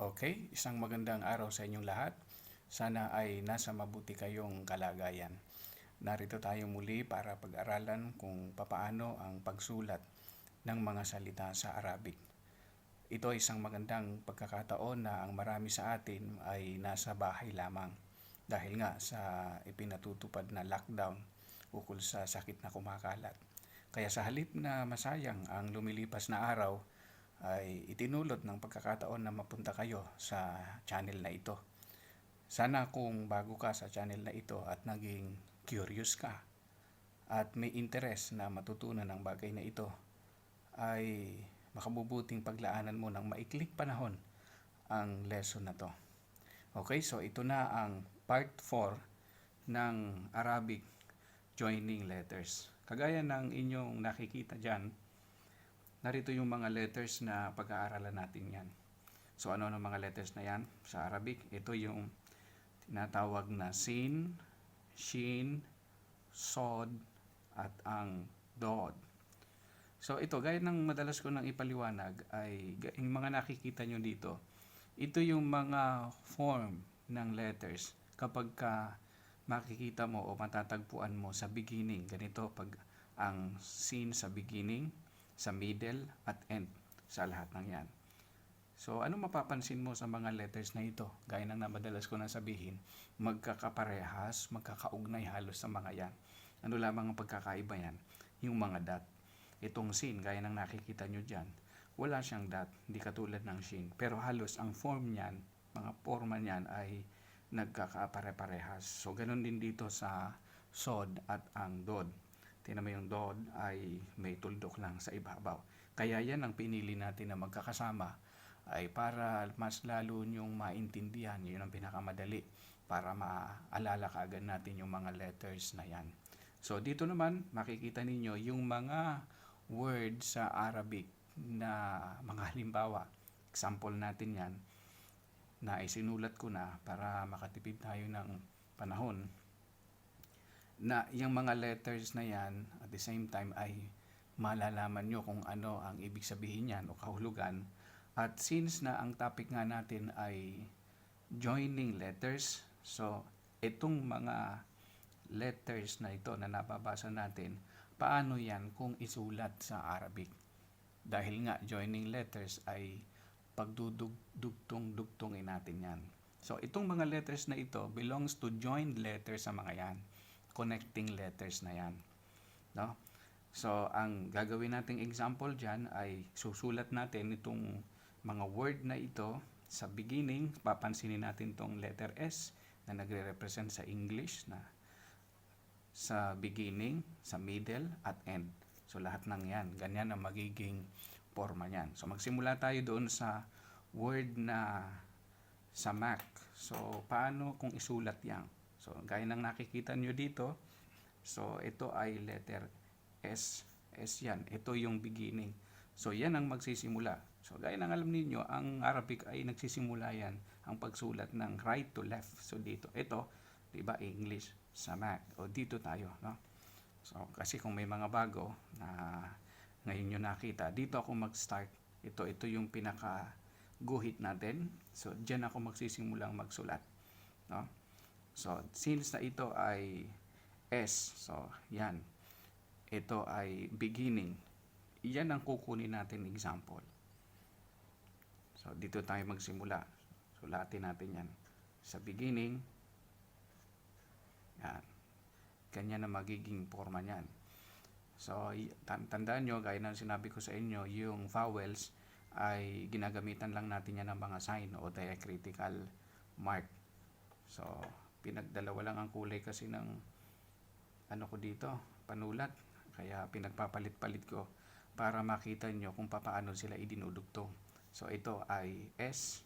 Okay, isang magandang araw sa inyong lahat. Sana ay nasa mabuti kayong kalagayan. Narito tayo muli para pag-aralan kung papaano ang pagsulat ng mga salita sa Arabic. Ito ay isang magandang pagkakataon na ang marami sa atin ay nasa bahay lamang dahil nga sa ipinatutupad na lockdown ukol sa sakit na kumakalat. Kaya sa halip na masayang ang lumilipas na araw, ay itinulot ng pagkakataon na mapunta kayo sa channel na ito. Sana kung bago ka sa channel na ito at naging curious ka at may interest na matutunan ang bagay na ito, ay makabubuting paglaanan mo ng maikling panahon ang lesson na to. Okay, so ito na ang part 4 ng Arabic joining letters. Kagaya ng inyong nakikita dyan, narito yung mga letters na pag-aaralan natin yan. So ano ang mga letters na yan sa Arabic? Ito yung tinatawag na sin, shin, sod, at ang dod. So ito, gaya ng madalas ko nang ipaliwanag, ay yung mga nakikita nyo dito, ito yung mga form ng letters kapag ka makikita mo o matatagpuan mo sa beginning. Ganito pag ang sin sa beginning, sa middle at end, sa lahat ng yan. So ano mapapansin mo sa mga letters na ito? Gaya ng madalas ko na sabihin, magkakaparehas, magkakaugnay halos sa mga yan. Ano lamang ang pagkakaiba yan? Yung mga dot. Itong sin, gaya ng nakikita nyo dyan, wala siyang dot, hindi katulad ng shin. Pero halos ang form niyan, mga forma niyan ay nagkakapare-parehas. So ganun din dito sa sod at ang dod. Tingnan mo yung dod ay may tuldok lang sa ibabaw. Kaya yan ang pinili natin na magkakasama ay para mas lalo nyong maintindihan. Yun ang pinakamadali para maalala kaagad natin yung mga letters na yan. So dito naman makikita ninyo yung mga word sa Arabic na mga halimbawa. Example natin yan na isinulat ko na para makatipid tayo ng panahon, na yung mga letters na yan at the same time ay malalaman nyo kung ano ang ibig sabihin yan o kahulugan. At since na ang topic nga natin ay joining letters, so itong mga letters na ito na nababasa natin, paano yan kung isulat sa Arabic? Dahil nga joining letters ay pagdudugtong-dugtongin natin yan. So itong mga letters na ito belongs to joined letters sa mga yan. Connecting letters na yan. No? So ang gagawin nating example dyan ay susulat natin itong mga word na ito sa beginning. Papansinin natin itong letter S na nagre-represent sa English na sa beginning, sa middle, at end. So lahat ng yan, ganyan ang magiging forma niyan. So magsimula tayo doon sa word na sa Mac. So paano kung isulat yan? So gaya ng nakikita nyo dito, so ito ay letter S. S yan. Ito yung beginning. So yan ang magsisimula. So gaya ng alam niyo, ang Arabic ay nagsisimula yan ang pagsulat ng right to left. So dito, ito, di ba English sa Mac. O dito tayo, no? So kasi kung may mga bago na ngayon nyo nakita, dito ako mag-start. Ito yung pinaka guhit natin. So diyan ako magsisimulang magsulat, no? So since na ito ay S, so yan, ito ay beginning, yan ang kukunin natin example. So dito tayo magsimula, sulatin natin yan sa beginning. Yan, ganyan na magiging forma niyan. So tandaan nyo, gaya ng sinabi ko sa inyo, yung vowels ay ginagamitan lang natin yan ng mga sign o diacritical mark. So pinagdalawa lang ang kulay kasi ng ano ko dito, panulat, kaya pinagpapalit-palit ko para makita nyo kung paano sila idinudugtong. So ito ay S,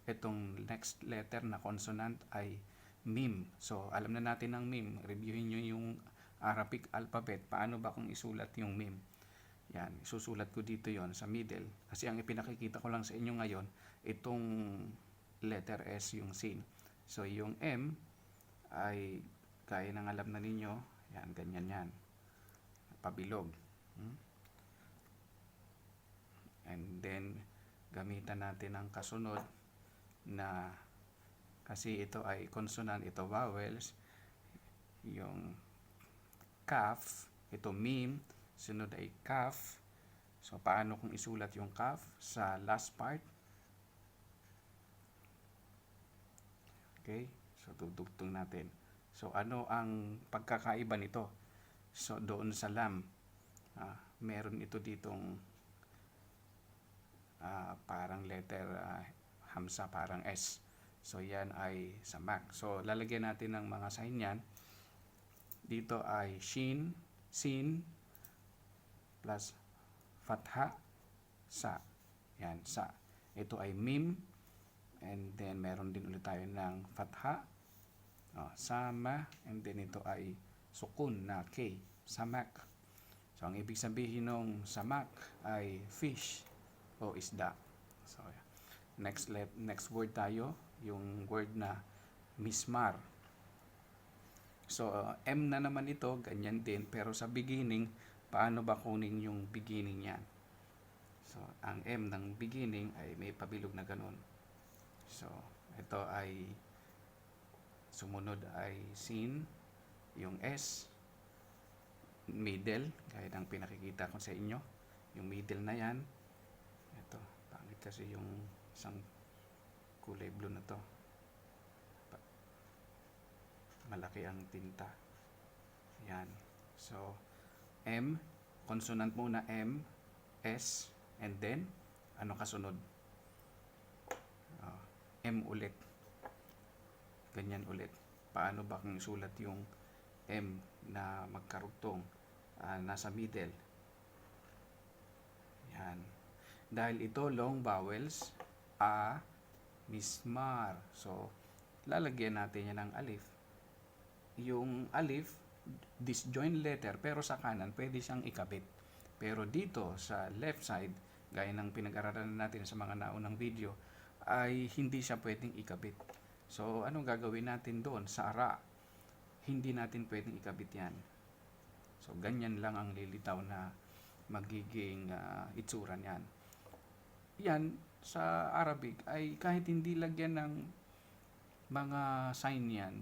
itong next letter na consonant ay mim. So alam na natin ang mim, reviewin nyo yung Arabic alphabet, paano ba kung isulat yung mim. Yan, isusulat ko dito yon sa middle, kasi ang ipinakikita ko lang sa inyo ngayon itong letter S, yung sin. So yung M ay gaya ng alam na ninyo, yan, ganyan yan, pabilog. And then gamitan natin ang kasunod na kasi ito ay consonant, ito vowels. Yung kaf, ito mim, sunod ay kaf. So, paano kung isulat yung kaf sa last part? Okay, so dudugtong natin. So, ano ang pagkakaiba nito? So, doon sa lam, meron ito ditong parang letter hamsa, parang S. So, yan ay samak. So, lalagyan natin ng mga sign yan. Dito ay shin, sin, plus fatha, sa. Yan, sa. Ito ay mim, and then meron din ulit tayo ng fatha, sama, and then ito ay sukun na K, samak. So, ang ibig sabihin ng samak ay fish o isda. So, next word tayo, yung word na mismar. So, M na naman ito, ganyan din, pero sa beginning, paano ba kunin yung beginning yan? So, ang M ng beginning ay may pabilog na ganun. So, ito ay sumunod ay sin, yung S, middle, gaya ng pinakikita ko sa inyo. Yung middle na yan, ito, pangit kasi yung isang kulay blue na to. Malaki ang tinta. Yan. So, M, consonant muna M, S, and then, ano kasunod? M ulit. Ganyan ulit. Paano ba kung sulat yung M na magkarugtong nasa middle? Yan. Dahil ito long vowels, mismar. So, lalagyan natin yan ng alif. Yung alif, disjoint letter, pero sa kanan, pwede siyang ikabit. Pero dito, sa left side, gaya ng pinag-aralan natin sa mga naunang video, ay hindi siya pwedeng ikabit. So, anong gagawin natin doon? Sa ara, hindi natin pwedeng ikabit yan. So, ganyan lang ang lilitaw na magiging itsura niyan. Yan, sa Arabic, ay kahit hindi lagyan ng mga sign yan,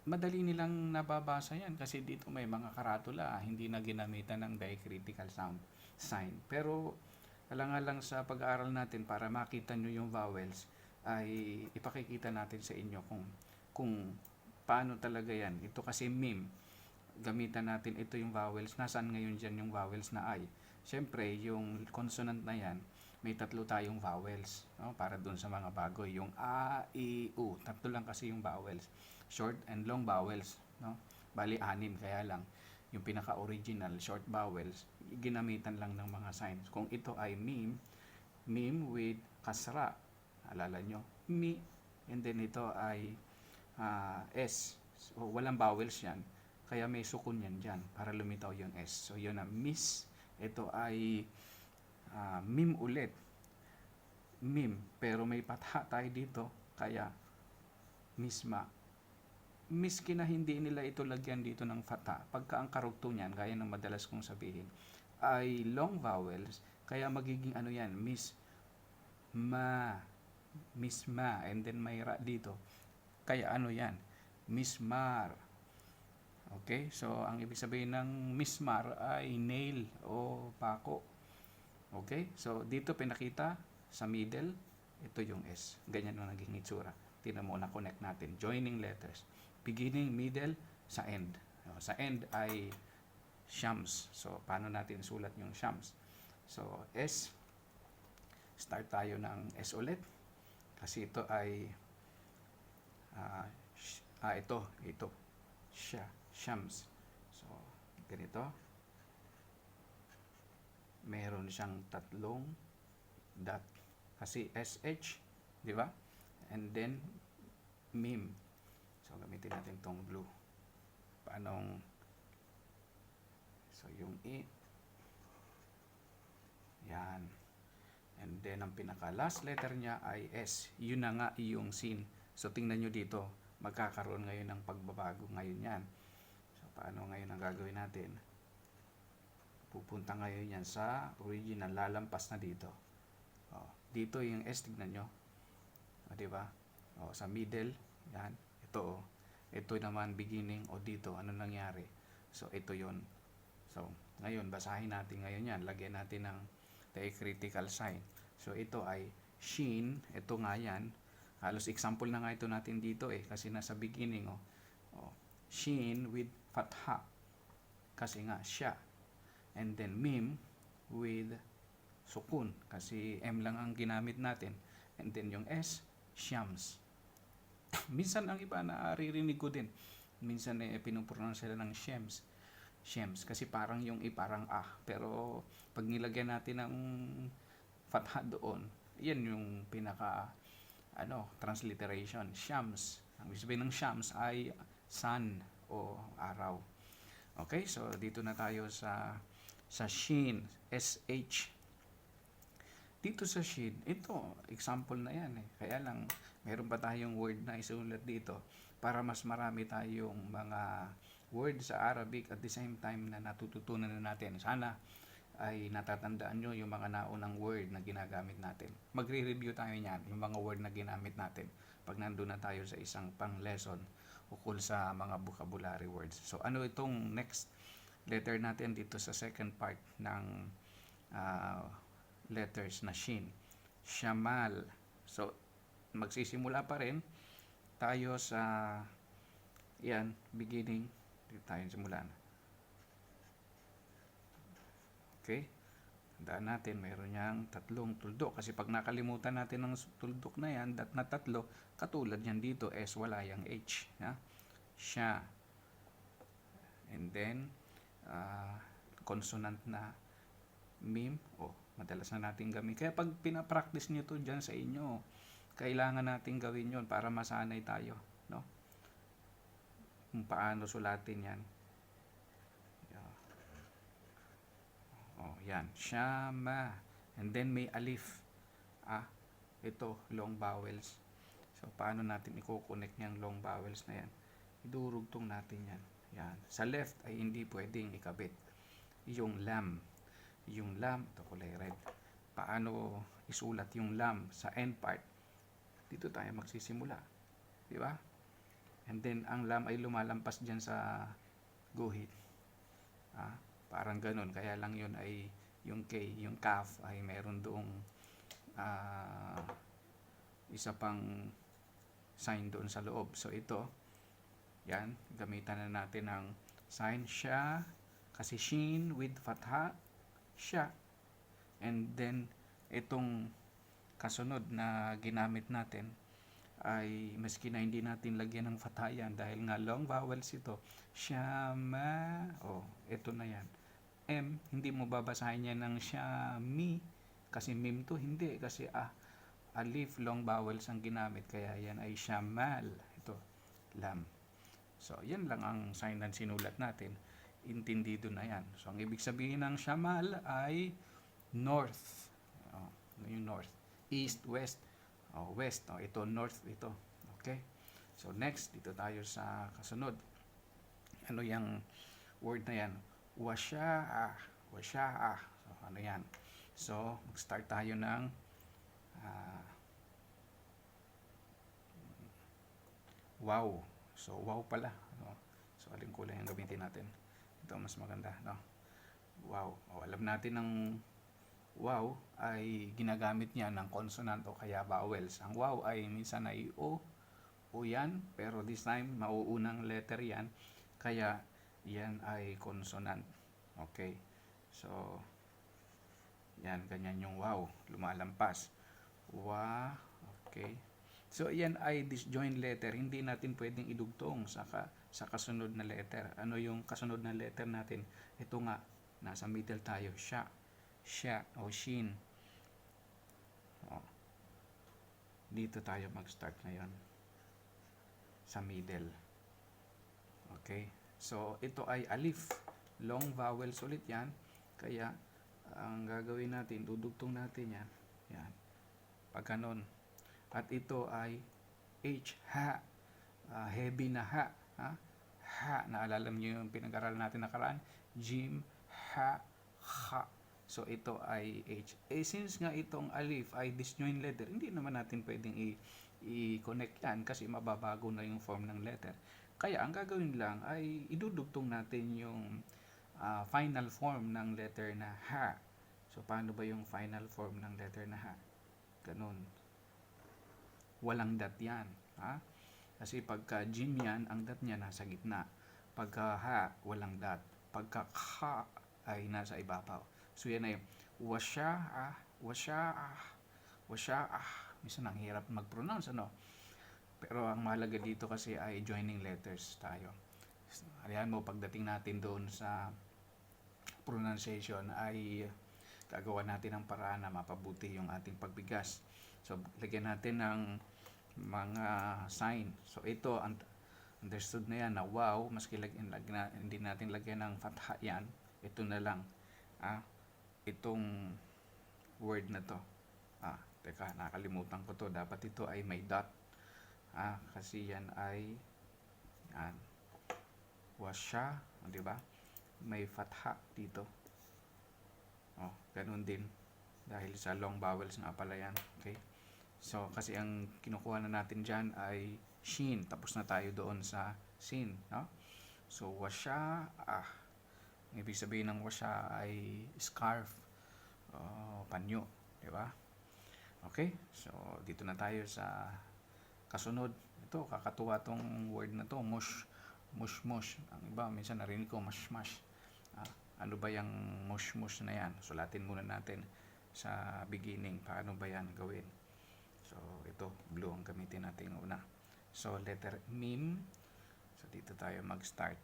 madali nilang nababasa yan kasi dito may mga karatula, hindi na ginamitan ng diacritical sound sign. Pero alang-alang sa pag-aaral natin para makita nyo yung vowels, ay ipakikita natin sa inyo kung paano talaga yan. Ito kasi mim, gamitan natin ito yung vowels. Nasaan ngayon dyan yung vowels na I? Siyempre, yung consonant na yan, may tatlo tayong vowels, no? Para dun sa mga bago, yung A, I, U. Tatlo lang kasi yung vowels. Short and long vowels, no? Bali, 6, kaya lang yung pinaka-original short vowels, ginamitan lang ng mga signs. Kung ito ay mim with kasra, alala nyo, mi, and then ito ay S. So, walang vowels yan, kaya may sukun yan dyan para lumitaw yung S. So, yun na miss. Ito ay mim ulit. Mim, pero may patha tayo dito, kaya misma. Miski na hindi nila ito lagyan dito ng fatha, pagka ang karugtong niyan, gaya ng madalas kong sabihin, ay long vowels, kaya magiging ano yan, misma, and then may ra dito. Kaya ano yan, mismar. Okay, so ang ibig sabihin ng mismar ay nail o pako. Okay, so dito pinakita sa middle, ito yung S. Ganyan ang naging itsura. Tingnan mo, na-connect natin. Joining letters. Beginning, middle, sa end. Sa end ay shams. So, paano natin sulat yung shams? So, S. Start tayo ng S ulit. Kasi ito ay ito. Shams. So, ganito. Meron siyang tatlong dot. Kasi SH, di ba? And then, mim. So, gamitin natin tong blue. So, yung E. Yan. And then, ang pinaka-last letter niya ay S. Yun na nga yung sin. So, tingnan nyo dito. Magkakaroon ngayon ng pagbabago ngayon yan. So, paano ngayon ang gagawin natin? Pupunta ngayon yan sa original. Lalampas na dito. Dito yung S, tignan nyo. di ba? O, sa middle, yan. Ito, ito naman beginning, o dito, ano nangyari? So, ito yon. So, ngayon, basahin natin ngayon yan. Lagyan natin ng diacritical sign. So, ito ay shin. Ito nga yan. Halos example na nga ito natin dito kasi nasa beginning, shin with fatha. Kasi nga, siya. And then, mim with sukun. Kasi M lang ang ginamit natin. And then, yung S, syams. Minsan ang iba naririnig ko din. Minsan pinupronounce sila ng shems. Shems. Kasi parang yung parang Pero pag nilagyan natin ng fatha doon, yan yung pinaka transliteration. Shams. Ang sabihin ng shams ay sun o araw. Okay, so dito na tayo sa shin, SH. Dito sa shin, ito, example na yan Kaya lang, meron pa tayong word na isulat dito para mas marami tayong mga word sa Arabic at the same time na natututunan na natin. Sana ay natatandaan nyo yung mga naunang word na ginagamit natin. Magre-review tayo niyan, yung mga word na ginamit natin pag nandun na tayo sa isang pang-lesson ukol sa mga vocabulary words. So, ano itong next letter natin dito sa second part ng letters na shin? Shamal. So, magsisimula pa rin tayo sa beginning. Dito tayo simulan. Okay? Tandaan natin, mayroon niyang tatlong tuldok. Kasi pag nakalimutan natin ng tuldok na yan, na tatlo, katulad yan dito, S, wala yung H. Siya. And then, consonant na mim, madalas na natin gawin. Kaya pag pinapractice nyo to dyan sa inyo, kailangan natin gawin yon para masanay tayo. Kung paano sulatin yan. Yan. Shama. And then may alif. Ito, long vowels. So, paano natin i-connect yung long vowels na yan? Idurugtong natin yan. Yan. Sa left ay hindi pwedeng ikabit. Yung lam. Yung lam, ito kulay red. Paano isulat yung lam sa end part? Dito tayo magsisimula. Di ba? And then, ang lam ay lumalampas dyan sa guhit. Parang ganun. Kaya lang yun ay yung K, yung kaf ay meron doong isa pang sign doon sa loob. So ito, yan, gamitan na natin ng sign siya, kasi shin with fatha, siya. And then, itong kasunod na ginamit natin ay maski na hindi natin lagyan ng fatha yan dahil nga long vowels ito. Shama. Ito na yan. M, hindi mo babasahin yan ng shami kasi mim to, hindi. Kasi alif, long vowels ang ginamit. Kaya yan ay shamal. Ito, lam. So, yan lang ang sign na sinulat natin. Intindido na yan. So, ang ibig sabihin ng shamal ay north. Yung north. East, west. West. Ito, north. Ito. Okay? So, next, dito tayo sa kasunod. Ano yung word na yan? Washa'a. Washa'a. So, ano yan? So, mag-start tayo ng wow. So, wow pala. So, aling kulay ang gamitin natin. Ito, mas maganda. Wow. Alam natin ng wow ay ginagamit niya ng consonant o kaya vowels. Ang wow ay minsan ay O yan. Pero this time, mauunang letter yan. Kaya, yan ay consonant. Okay. So, yan, ganyan yung wow. Lumalampas. Okay. So, yan ay disjoint letter. Hindi natin pwedeng idugtong sa kasunod na letter. Ano yung kasunod na letter natin? Ito nga, nasa middle tayo. Siya o shin. Dito tayo mag-start ngayon. Sa middle. Okay. So, ito ay alif. Long vowels ulit yan. Kaya, ang gagawin natin, dudugtong natin yan. Yan. Pag ganon. At ito ay H, ha. Heavy na ha. Ha. Naalala niyo yung pinag-aralan natin nakaraan? Jim, ha, ha. So, ito ay H. Since nga itong alif ay disjoint letter, hindi naman natin pwedeng i-connect yan kasi mababago na yung form ng letter. Kaya, ang gagawin lang ay idudugtong natin yung final form ng letter na ha. So, paano ba yung final form ng letter na ha? Ganun. Walang dot yan. Ha? Kasi pagka jim yan, ang dot niya nasa gitna. Pagka ha, walang dot. Pagka ka ay nasa ibabaw. So yan ay wasya'ah, wasya'ah, wasya'ah. Minsan ang hirap mag-pronounce, ano? Pero ang mahalaga dito kasi ay joining letters tayo. Ayan mo, pagdating natin doon sa pronunciation ay gagawa natin ng paraan na mapabuti yung ating pagbigas. So, lagyan natin ng mga sign. So, ito, understood na yan na wow, maski hindi natin lagyan ng fatha yan, ito na lang. Itong word na to. Teka, nakalimutan ko to. Dapat ito ay may dot. Kasi yan ay yan. Wasya, di ba? May fatha dito. Ganun din. Dahil sa long vowels nga pala yan. Okay? So, kasi ang kinukuha na natin dyan ay shin. Tapos na tayo doon sa sin. No? So, wasya, ibig sabihin ng wasya ay scarf, panyo, di ba? Okay, so dito na tayo sa kasunod. Ito, kakatuwa tong word na to, mush, mush, mush. Ang iba, minsan narinig ko, mush, mush. Ano ba yung mush, mush na yan? Sulatin muna natin sa beginning, paano ba yan gawin? So, ito, blue ang gamitin natin una. So, letter mim. So, dito tayo mag-start.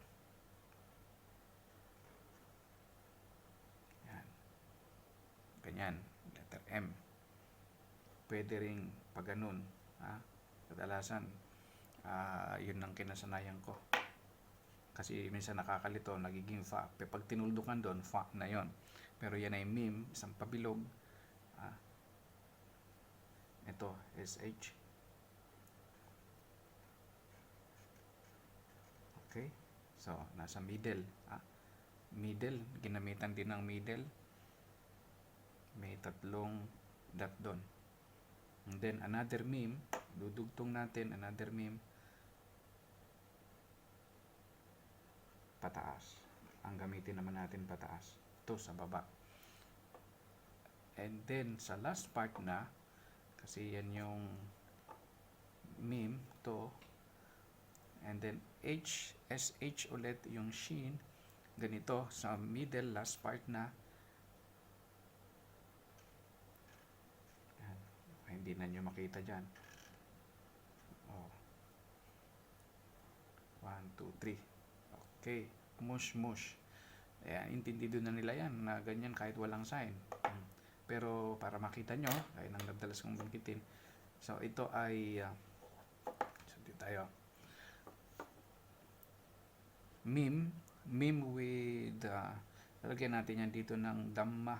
Ganyan, letter M. Pwede ring pag ganun. Kadalasan, yun ang kinasanayan ko. Kasi minsan nakakalito, nagiging fa. Pero pag tinuldukan doon, fa na yon. Pero yan ay mim, isang pabilog. Ito, SH. Okay? So, nasa middle. Middle, ginamitan din ng middle. May tatlong dot doon. And then another meme, dudugtong natin another meme pataas. Ang gamitin naman natin pataas. Ito sa baba. And then sa last part na, kasi yan yung meme to, and then SH ulit yung shin, ganito sa middle last part na. Hindi na nyo makita dyan. 1, 2, 3. Okay. Mush, mush. Ayan, intindido na nila yan na ganyan kahit walang sign. Pero para makita nyo, ay nang nagdalas kong bangkitin. So, ito ay so, dito tayo. Meme with lalagyan natin yan dito ng damma.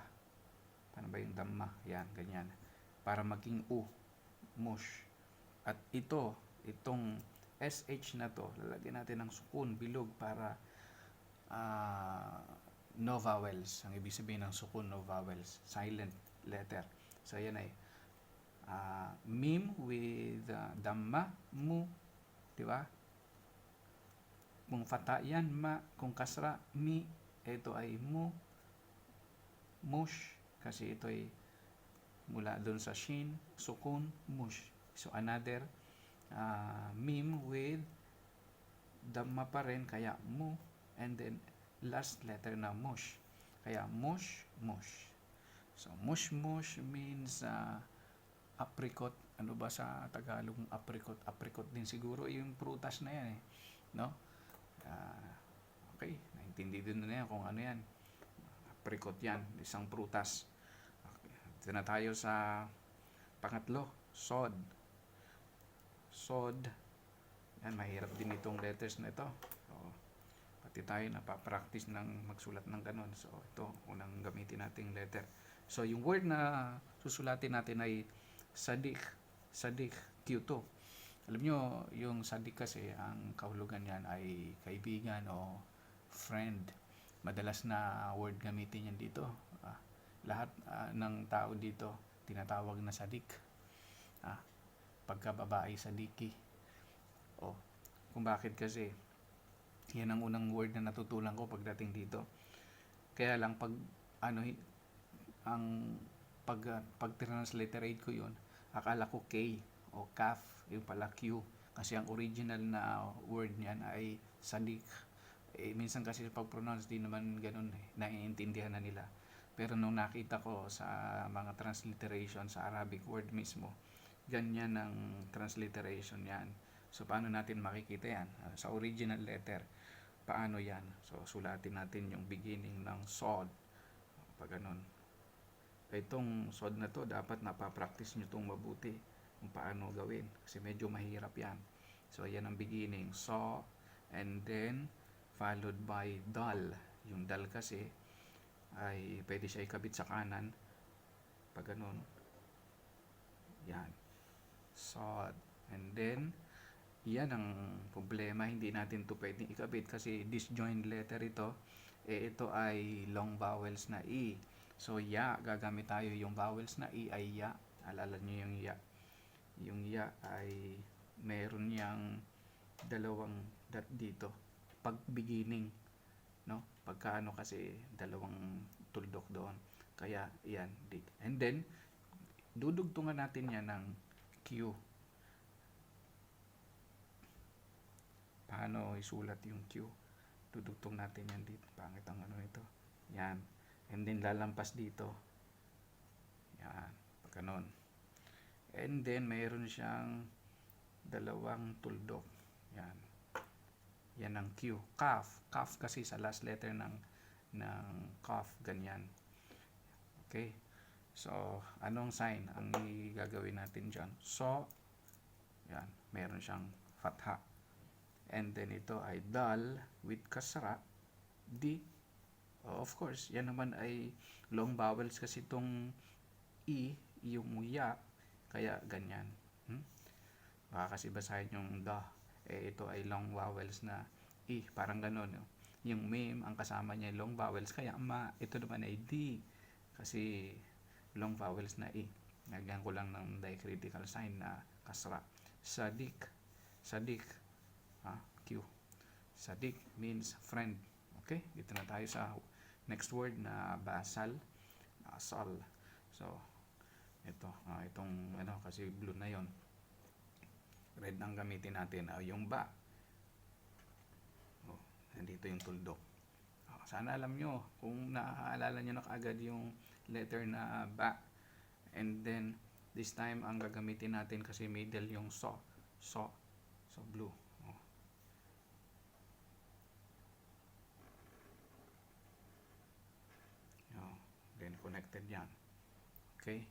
Paano ba yung damma? Yan, ganyan. Para maging mush. At itong SH na to, lalagyan natin ng sukun, bilog para no vowels. Ang ibig sabihin ng sukun, no vowels. Silent letter. So, yan ay mim with damma, mu. Diba? Kung fata yan, ma. Kung kasra, mi. Ito ay mu. Mush. Kasi ito ay mula doon sa shin, sukun, mush. So, another meme with damma pa rin, kaya mu. And then, last letter na mush. Kaya mush, mush. So, mush, mush means apricot. Ano ba sa Tagalog apricot? Apricot din siguro yung prutas na yan. No? Okay, naintindihan na yan kung ano yan. Apricot yan, isang prutas. Dito na tayo sa pangatlo, sod. Sod. Yan, mahirap din itong letters na ito. So, pati tayo napapractice ng magsulat ng ganun. So, ito, unang gamitin nating letter. So, yung word na susulatin natin ay sadik. Sadik, Q2. Alam nyo, yung sadik kasi, ang kahulugan yan ay kaibigan o friend. Madalas na word gamitin yan dito. lahat ng tao dito tinatawag na sadik. Ah, pagka babae sadiki. O, kung bakit kasi yan ang unang word na natutunan ko pagdating dito. Kaya lang pag ano ang pag transliterate ko yun, akala ko K o kaf, yung pala Q. Kasi ang original na word niyan ay sadik. Minsan kasi pag pronounce di naman ganun naiintindihan na nila. Pero nung nakita ko sa mga transliteration sa Arabic word mismo, ganyan ang transliteration yan. So paano natin makikita yan? Sa original letter, paano yan? So sulatin natin yung beginning ng sod. Pag ganun. Itong sod na to, dapat napapractice nyo itong mabuti kung paano gawin. Kasi medyo mahirap yan. So yan ang beginning. So, and then, followed by dal. Yung dal kasi, ay pwede siya ikabit sa kanan. Pag ganun. Yan. Sod. And then, yan ang problema. Hindi natin to pwedeng ikabit kasi disjoint letter ito. Ito ay long vowels na E. So, ya, gagamit tayo yung vowels na E ay ya. Alala nyo yung ya. Yung ya ay meron niyang dalawang dot dito. Pag beginning, no? Pagka ano kasi dalawang tuldok doon. Kaya, yan. And then, dudugtungan natin yan ng Q. Paano isulat yung Q? Dudugtong natin yan dito. Pangit ang ano ito. Yan. And then lalampas dito. Yan. Pag ganon. And then mayroon siyang dalawang tuldok. Yan. Yan ang Q. Kaf. Kaf kasi sa last letter ng kaf. Ganyan. Okay. So, anong sign ang gagawin natin dyan? So, yan. Meron siyang fatha. And then ito ay dal with kasra. D. Of course, yan naman ay long vowels kasi itong E, yung ya, kaya ganyan. Baka kasi basahin yung da. Ito ay long vowels na E, parang ganon. Yung mim, ang kasama niya long vowels, kaya ma, ito naman ay D. Kasi long vowels na E. Lagyan ko lang ng diacritical sign na kasra. Sadik. Sadik. Q. Sadik means friend. Okay? Dito na tayo sa next word na basal. Basal. So, ito. Itong ano, kasi blue na yon. Red ang gamitin natin. Yung ba. Nandito yung tuldok. Sana alam nyo. Kung naaalala nyo na kaagad yung letter na ba. And then, this time, ang gagamitin natin kasi middle yung so. So, blue. Then connected yan. Okay?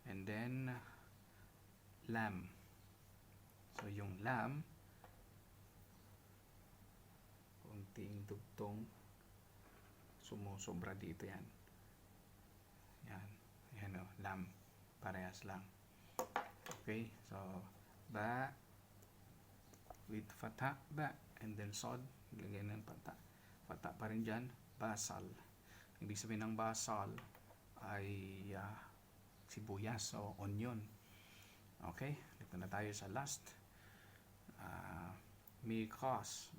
And then lam. So yung lam, konting dugtong, sumusobra dito yan. Yan. Yan o, lam. Parehas lang. Okay? So, ba with fatha, ba. And then sod, ilagay ng fatha. Fatha pa rin dyan, basal. Ibig sabihin ng basal ay sibuyas o onion. Okay? Dito na tayo sa last. Mucus.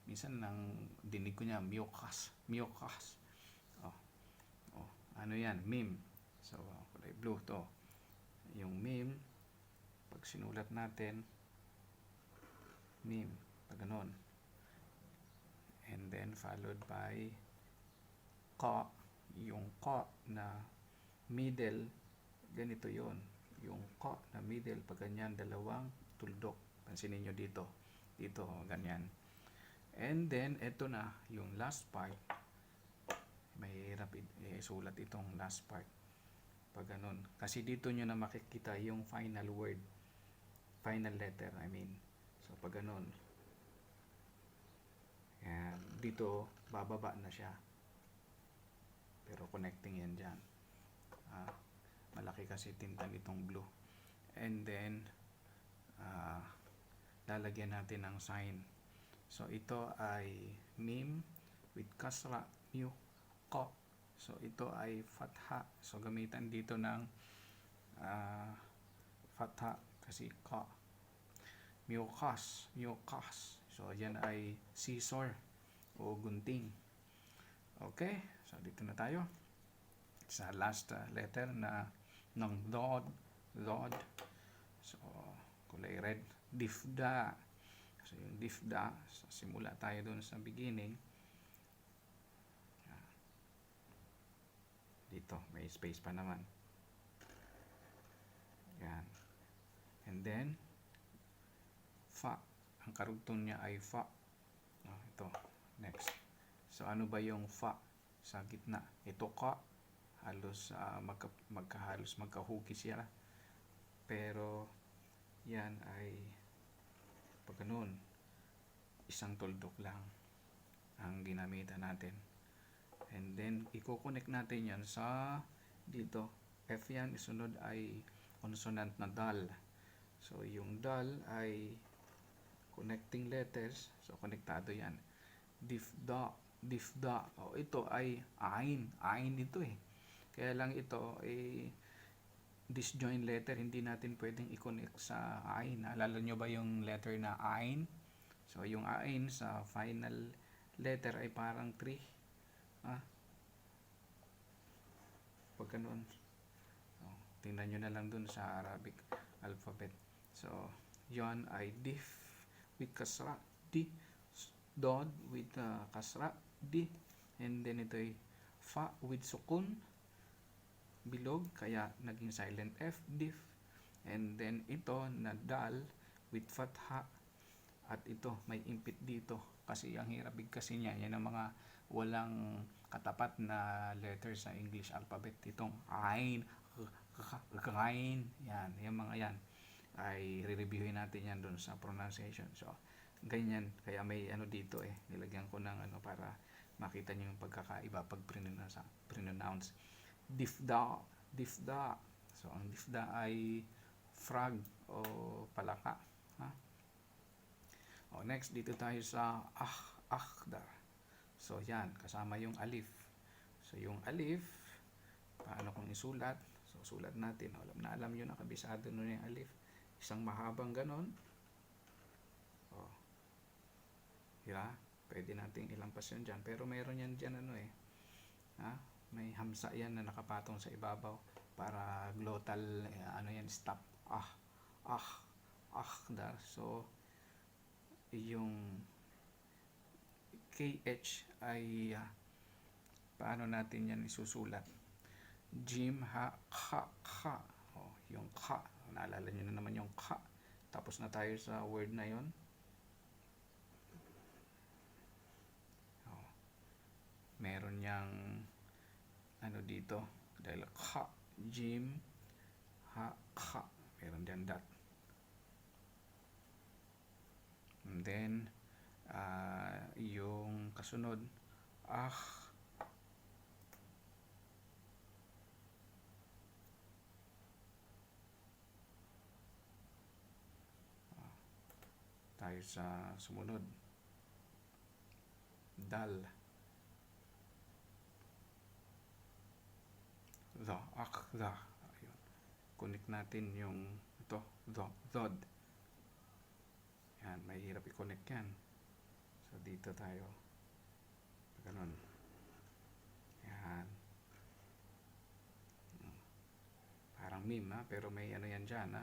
Minsan nang dinig ko niya, mucus. Ano yan? Mim. So, kulay blue to. Yung mim, pag sinulat natin, mim. Pag ganon. And then followed by ka, yung ka na middle, ganito yon. Yung ka na middle, pag ganyan, dalawang tuldok. Pansinin nyo dito. Dito, ganyan. And then, ito na, yung last part. Mahirap isulat itong last part. Pag ganun. Kasi dito nyo na makikita yung final word. Final letter, I mean. So, pag ganun. Yan. Dito, bababa na siya. Pero connecting yan dyan. Malaki kasi tinta nitong blue. And then, lalagyan natin ng sign. So, ito ay mim with kasra, mu, ko. So ito ay fatha. So gamitan dito ng fatha kasi ka. Mucus, mucus. So yan ay scissor o gunting. Okay, so dito na tayo sa last letter na ng dod. So kulay red, difda. So yung difda, so simula tayo doon sa beginning. Dito may space pa naman. Yan. And then fa, ang karugtong niya ay fa. Ito, next. So ano ba yung fa sa gitna? Ito ka, halos magkahugi siya. Pero yan ay pag ganun, isang tuldok lang ang ginamitan natin. And then i-connect natin yan sa dito. F yan, isunod ay consonant na dal. So yung dal ay connecting letters. So konektado yan. Difda. O ito ay ain. Ain ito eh. Kaya lang ito ay disjoint letter. Hindi natin pwedeng i-connect sa ain. Naalala nyo ba yung letter na ain? So yung ain sa final letter ay parang 3. Pag ganun. So, tingnan nyo na lang dun sa Arabic alphabet. So, yon ay dif with kasra, di, dod with kasra, di, and then ito ay fa with sukun, bilog, kaya naging silent F, dif, and then ito na dal with fatha, at ito may impit dito kasi ang hirap bigkasin niya. Yan ang mga walang katapat na letters sa English alphabet. Itong ain, yan, yung mga yan ay re-reviewin natin yan doon sa pronunciation. So ganyan, kaya may dito nilagyan ko ng para makita niyo yung pagkakaiba pag pronounce. Difda. So ang difda ay frog o palaka. Next, dito tayo sa akhdar. So yan, kasama yung alif. So yung alif, paano kung isulat? So sulat natin. Alam nyo na, kabisado nyo yung alif. Isang mahabang ganon. Diba? Pwede nating ilampas yun dyan. Pero mayroon yan dyan may hamsa yan na nakapatong sa ibabaw para glottal yan, stop. Akhdar. So yung KH ay paano natin yan isusulat? Jim, ha, kha. Yung kha. Naalala nyo na naman yung kha. Tapos na tayo sa word na yon. Meron niyang dito. Dahil kha, Jim, ha, kha. Meron diyan dot. And then yung kasunod tayo sa sumunod, dal, the. Ayun. Connect natin yung ito, dod. Yan, mahirap i-connect yan. So dito tayo, ganun. Yan. Parang meme pero may yan dyan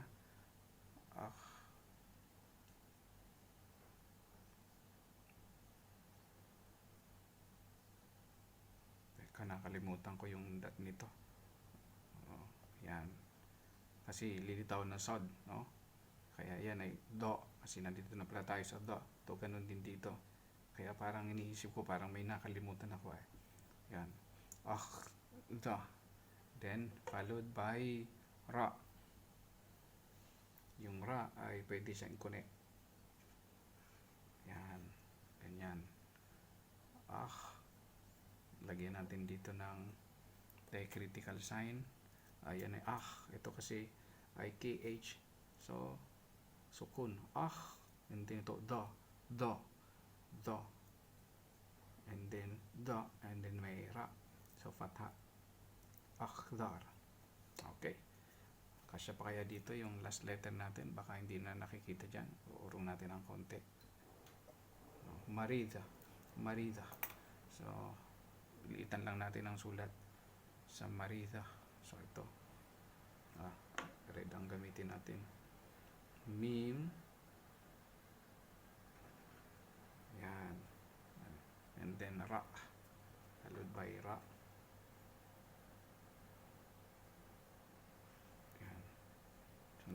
Teka, nakalimutan ko yung dot nito. Yan. Kasi lilitaw na sod, no? Kaya yan ay do. Kasi nandito na pala tayo sa do. To ganun din dito. Kaya parang iniisip ko parang may nakalimutan ako Yan. Da. Then followed by ra. Yung ra ay pwede siyang connect. Yan. Ganyan. Lagyan natin dito ng diacritical sign. Ayan ay ito kasi ay KH. So sukun. And then ito do. And then do. And then may ra. So, fatha. Akhdar. Okay. Kasya pa kaya dito yung last letter natin? Baka hindi na nakikita dyan. Uurong natin ng konti. Marida. Marida. So, liitan lang natin ang sulat sa Marida. So, ito. Red ang gamitin natin. Mim. Yan. And then, ra. Followed by ra. Yan.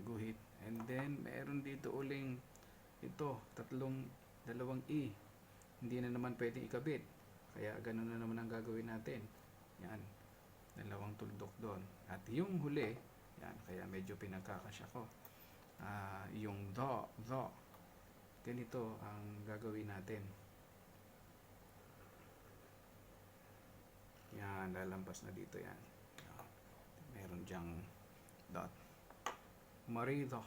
Guhit. And then, meron dito uling ito, dalawang i. Hindi na naman pwedeng ikabit. Kaya ganun na naman ang gagawin natin. Yan. Dalawang tuldok doon. At yung huli, yan, kaya medyo pinagkakasya ko. Yung do. Ganito ang gagawin natin. Yan, lalampas na dito yan. Meron dyang dot. Marido.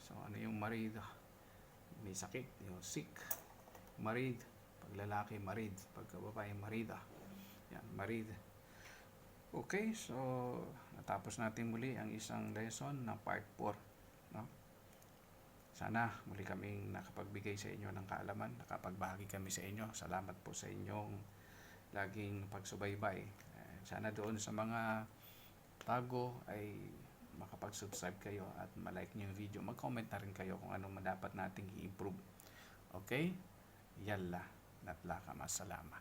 So, ano yung marido? May sakit, yung sick. Marid. Pag lalaki, marid. Pag babae, marida. Yan, marid. Okay, so natapos natin muli ang isang lesson na part 4. No? Sana muli kaming nakapagbigay sa inyo ng kaalaman, nakapagbahagi kami sa inyo. Salamat po sa inyong laging pagsubaybay. Sana doon sa mga bago ay makapag-subscribe kayo at malike nyo yung video. Mag-comment na rin kayo kung anong dapat nating i-improve. Okay? Yalla. Natlaka. Masalama.